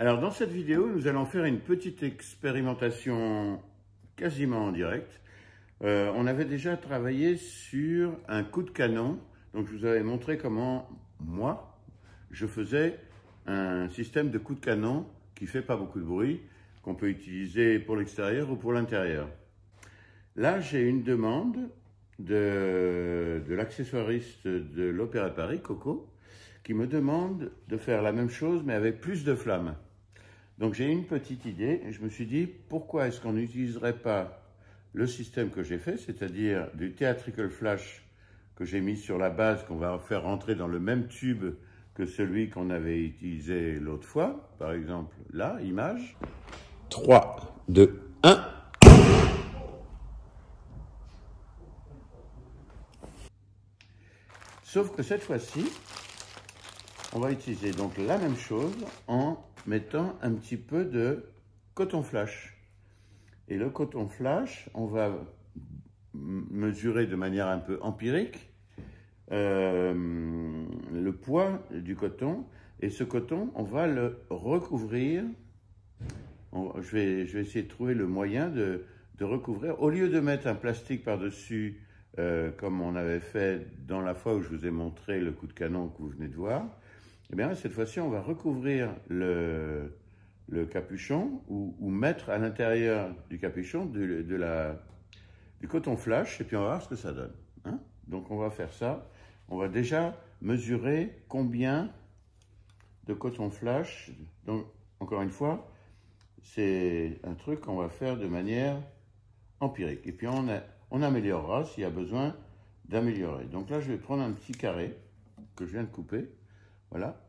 Alors dans cette vidéo, nous allons faire une petite expérimentation quasiment en direct. On avait déjà travaillé sur un coup de canon, donc je vous avais montré comment moi, je faisais un système de coup de canon qui fait pas beaucoup de bruit, qu'on peut utiliser pour l'extérieur ou pour l'intérieur. Là, j'ai une demande de l'accessoiriste de l'Opéra de Paris, Coco, qui me demande de faire la même chose mais avec plus de flammes. Donc j'ai une petite idée et je me suis dit pourquoi est-ce qu'on n'utiliserait pas le système que j'ai fait, c'est-à-dire du theatrical flash que j'ai mis sur la base, qu'on va faire rentrer dans le même tube que celui qu'on avait utilisé l'autre fois. Par exemple, là, image. 3, 2, 1. Sauf que cette fois-ci, on va utiliser donc la même chose en mettant un petit peu de coton flash. Et le coton flash, on va mesurer de manière un peu empirique le poids du coton. Et ce coton, on va le recouvrir. Je vais essayer de trouver le moyen de recouvrir. Au lieu de mettre un plastique par-dessus, comme on avait fait dans la fois où je vous ai montré le coup de canon que vous venez de voir, eh bien, cette fois-ci, on va recouvrir le capuchon ou mettre à l'intérieur du capuchon du coton flash et puis on va voir ce que ça donne. Hein? Donc, on va faire ça. On va déjà mesurer combien de coton flash. Donc, encore une fois, c'est un truc qu'on va faire de manière empirique. Et puis, on améliorera s'il y a besoin d'améliorer. Donc là, je vais prendre un petit carré que je viens de couper. Voilà.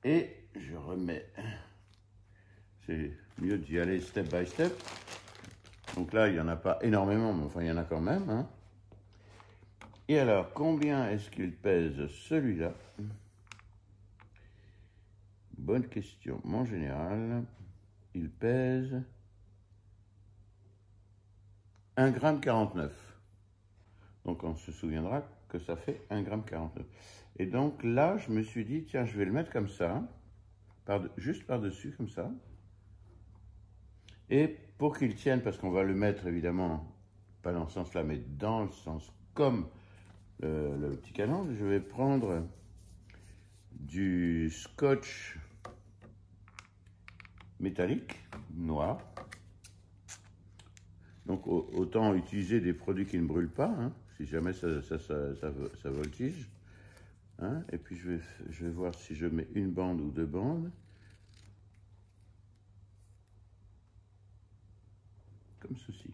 Et je remets. C'est mieux d'y aller step by step. Donc là, il n'y en a pas énormément, mais enfin, il y en a quand même. Hein. Et alors, combien est-ce qu'il pèse celui-là? Bonne question. En général, il pèse 1,49 g. Donc, on se souviendra que ça fait 1,49 g. Et donc là, je me suis dit, tiens, je vais le mettre comme ça, juste par-dessus, comme ça. Et pour qu'il tienne, parce qu'on va le mettre évidemment, pas dans ce sens-là, mais dans le sens comme le petit canon, je vais prendre du scotch métallique, noir. Donc autant utiliser des produits qui ne brûlent pas, hein, si jamais ça voltige. Hein, et puis je vais voir si je mets une bande ou deux bandes. Comme ceci.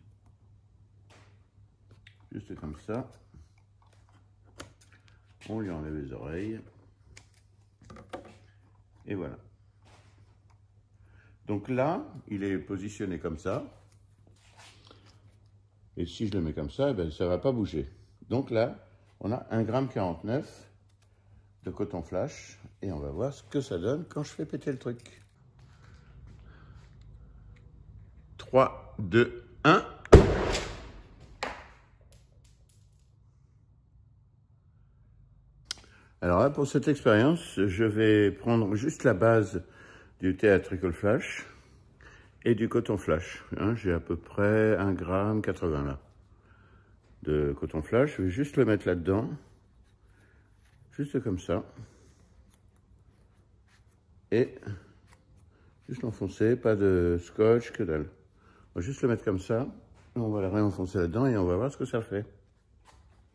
Juste comme ça. On lui enlève les oreilles. Et voilà. Donc là, il est positionné comme ça. Et si je le mets comme ça, eh bien, ça ne va pas bouger. Donc là, on a 1,49 g de coton flash et on va voir ce que ça donne quand je fais péter le truc. 3, 2, 1. Alors là, pour cette expérience, je vais prendre juste la base du theatrical flash et du coton flash. Hein, j'ai à peu près 1,80 g là de coton flash. Je vais juste le mettre là-dedans. Juste comme ça. Et juste l'enfoncer, pas de scotch, que dalle. On va juste le mettre comme ça. On va le réenfoncer là-dedans et on va voir ce que ça fait.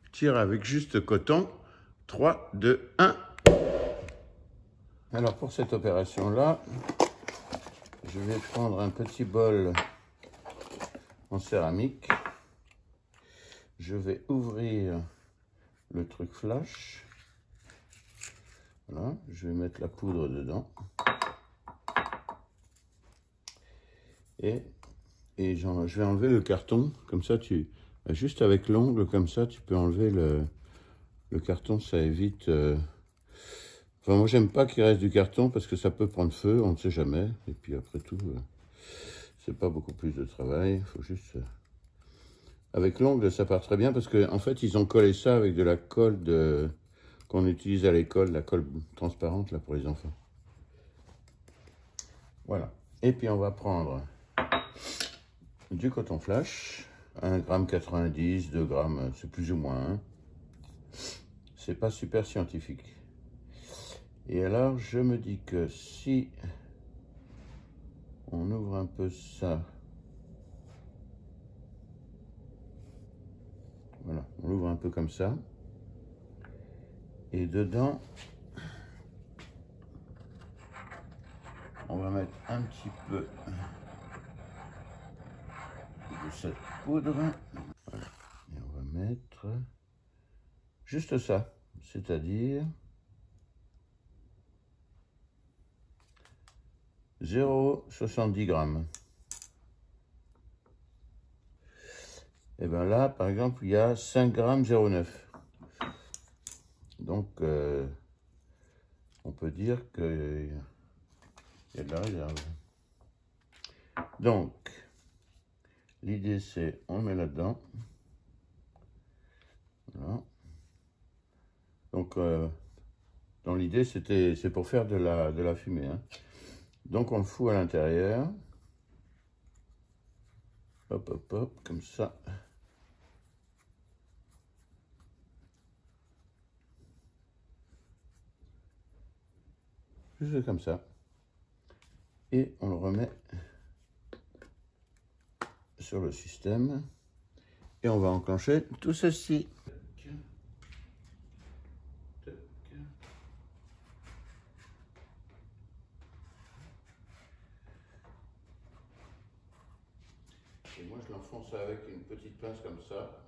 Je tire avec juste coton. 3, 2, 1. Alors pour cette opération-là, je vais prendre un petit bol en céramique. Je vais ouvrir le truc flash. Voilà, je vais mettre la poudre dedans. Et je vais enlever le carton. Comme ça, juste avec l'ongle, comme ça, tu peux enlever le carton. Ça évite... Enfin, moi, j'aime pas qu'il reste du carton parce que ça peut prendre feu, on ne sait jamais. Et puis après tout, c'est pas beaucoup plus de travail. Il faut juste... Avec l'ongle, ça part très bien parce qu'en fait, ils ont collé ça avec de la colle qu'on utilise à l'école, la colle transparente là pour les enfants. Voilà. Et puis on va prendre du coton flash, 1,90 g, 2 grammes, c'est plus ou moins. Hein. C'est pas super scientifique. Et alors, je me dis que si on ouvre un peu ça, voilà, on l'ouvre un peu comme ça, et dedans, on va mettre un petit peu de cette poudre. Voilà. Et on va mettre juste ça, c'est-à-dire 0,70 grammes. Et bien là, par exemple, il y a 5 grammes 0,9. Donc, on peut dire qu'il y a de la réserve. Donc, l'idée c'est, on le met là-dedans. Voilà. Donc, dans l'idée, c'est pour faire de la fumée. Hein. Donc, on le fout à l'intérieur. Hop, hop, hop, comme ça. Juste comme ça. Et on le remet sur le système. Et on va enclencher tout ceci. Et moi, je l'enfonce avec une petite pince comme ça.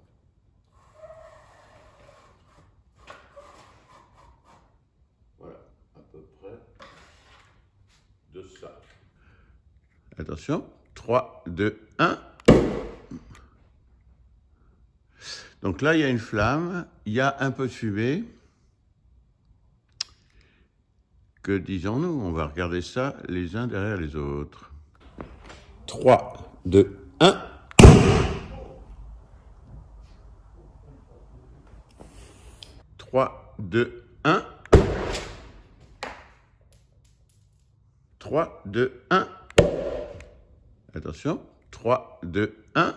Voilà, à peu près de ça. Attention, 3, 2, 1. Donc là, il y a une flamme, il y a un peu de fumée. Que disons-nous? On va regarder ça les uns derrière les autres. 3, 2, 1. 3, 2, 1. 3, 2, 1. Attention. 3, 2, 1.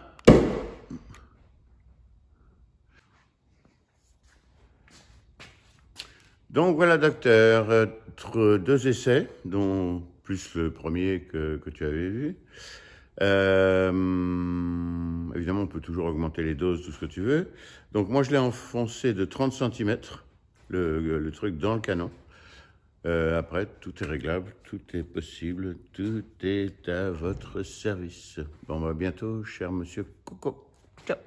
Donc voilà, docteur, 2 essais, dont plus le premier que tu avais vu. Évidemment, on peut toujours augmenter les doses, tout ce que tu veux. Donc moi, je l'ai enfoncé de 30 cm, le truc dans le canon. Après, tout est réglable, tout est possible, tout est à votre service. Bon, à bientôt, cher monsieur Coco. Ciao.